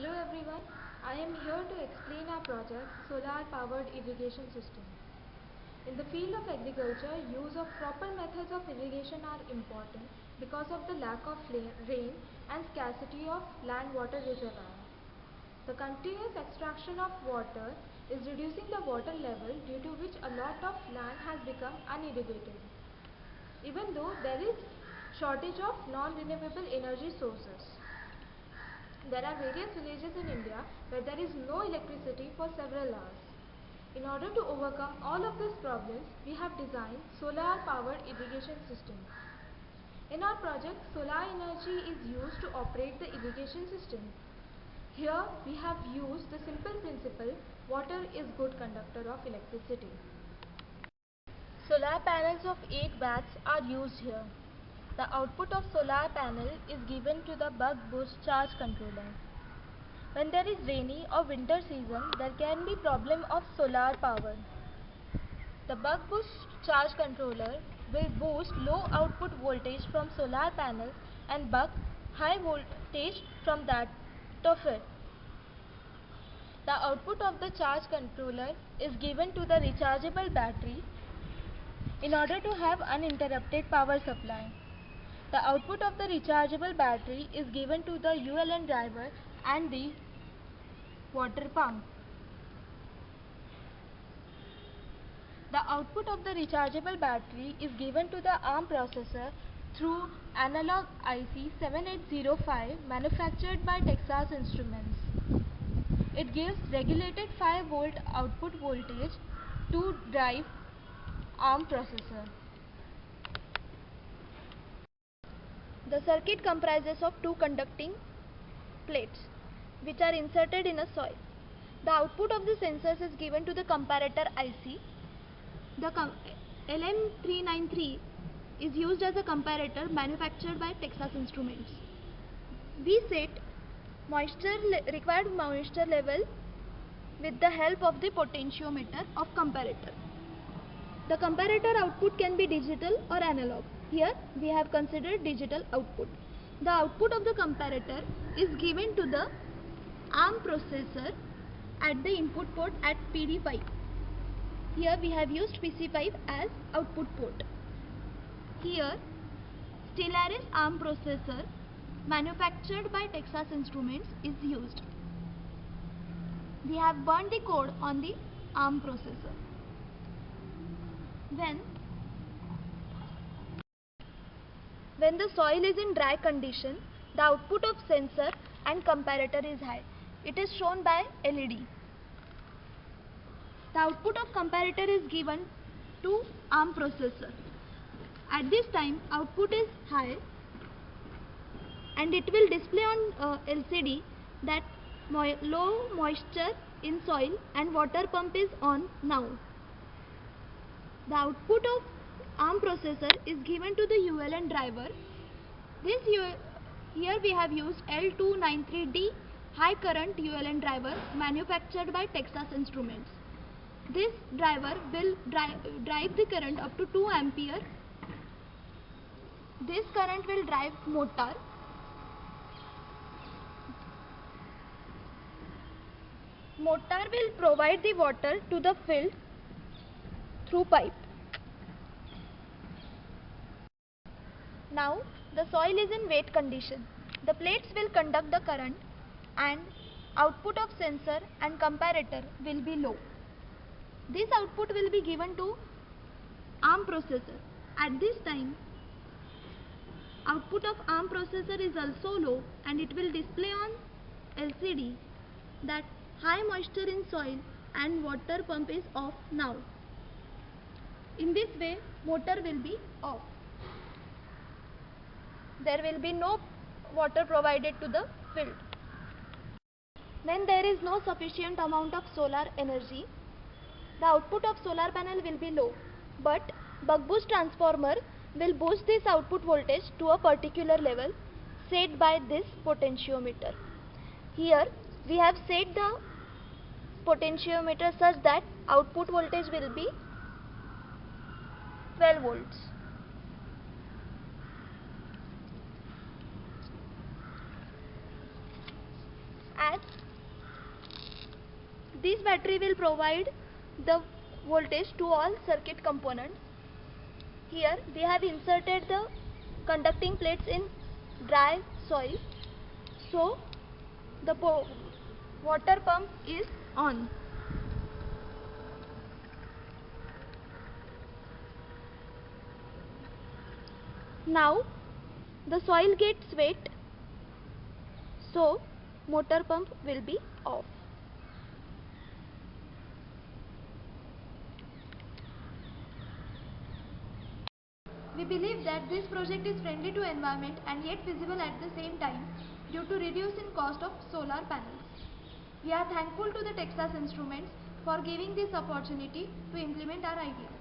Hello everyone, I am here to explain our project Solar Powered Irrigation System. In the field of agriculture, use of proper methods of irrigation are important because of the lack of rain and scarcity of land water reservoir. The continuous extraction of water is reducing the water level, due to which a lot of land has become unirrigated. Even though there is shortage of non-renewable energy sources. There are various villages in India where there is no electricity for several hours. In order to overcome all of these problems, we have designed solar powered irrigation system. In our project, solar energy is used to operate the irrigation system. Here we have used the simple principle, water is good conductor of electricity. Solar panels of 8 watts are used here. The output of solar panel is given to the buck boost charge controller. When there is rainy or winter season, there can be problem of solar power. The buck boost charge controller will boost low output voltage from solar panels and buck high voltage from that of it. The output of the charge controller is given to the rechargeable battery in order to have uninterrupted power supply. The output of the rechargeable battery is given to the ULN driver and the water pump. The output of the rechargeable battery is given to the ARM processor through analog IC 7805 manufactured by Texas Instruments. It gives regulated 5 volt output voltage to drive ARM processor. The circuit comprises of two conducting plates which are inserted in a soil. The output of the sensors is given to the comparator IC. The LM393 is used as a comparator manufactured by Texas Instruments. We set required moisture level with the help of the potentiometer of comparator. The comparator output can be digital or analog. Here we have considered digital output. The output of the comparator is given to the ARM processor at the input port at PD5. Here we have used PC5 as output port. Here Stellaris ARM processor manufactured by Texas Instruments is used. We have burned the code on the ARM processor. When the soil is in dry condition, the output of sensor and comparator is high. It is shown by LED. The output of comparator is given to ARM processor. At this time, output is high and it will display on LCD that low moisture in soil and water pump is on now. The output of ARM processor is given to the ULN driver. Here we have used L293D high current ULN driver manufactured by Texas Instruments. This driver will drive the current up to 2 ampere. This current will drive motor. Motor will provide the water to the field through pipe. Now the soil is in wet condition. The plates will conduct the current and output of sensor and comparator will be low. This output will be given to ARM processor. At this time, output of ARM processor is also low and it will display on LCD that high moisture in soil and water pump is off now. In this way, motor will be off. There will be no water provided to the field. When there is no sufficient amount of solar energy, the output of solar panel will be low, but buck boost transformer will boost this output voltage to a particular level set by this potentiometer. Here we have set the potentiometer such that output voltage will be 12 volts. As This battery will provide the voltage to all circuit components. Here we have inserted the conducting plates in dry soil. So the water pump is on. Now the soil gets wet, so motor pump will be off. We believe that this project is friendly to environment and yet feasible at the same time due to reduce in cost of solar panels. We are thankful to the Texas Instruments for giving this opportunity to implement our idea.